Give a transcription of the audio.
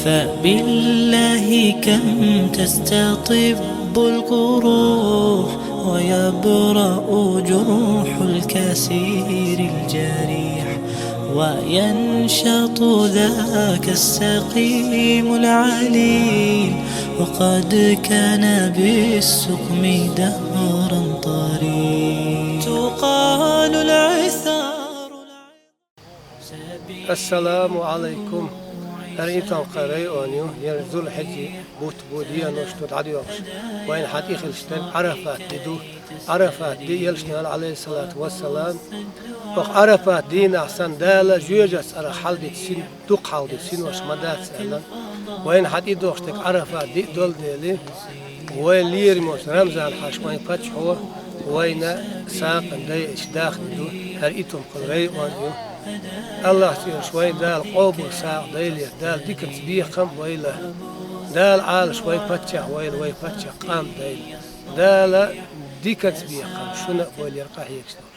فبالله كم تستطب القروح ويبرأ جروح الكسير الجريح، وينشط ذاك السقيم العليل، وقد كان بالسقم دهرا طريق. تقال العثار. السلام عليكم. أريتم قري أنيو يرزو الحجي بوديا نشتود عديوش وين حديخ الشتن عرفات دو عرفات دي يلشنا عليه الصلاة والسلام وعرفات دين أحسن دالة جوجس على حلدي سين دوق حلدي سين وش مدات سألنا وين حديد دوشتك عرفات دي دول ديلي وين لير موس رمزان حاش وين فتحوا وين ساق دي إشداخ دو أريتم قري أنيو الله سير شوي دال قوب وساق ديلي دال ديك تبيقم ويلا دال عال شوي فتح ويل فتح قام ديل دال ديك تبيقم شنو ويل يرقح يكسر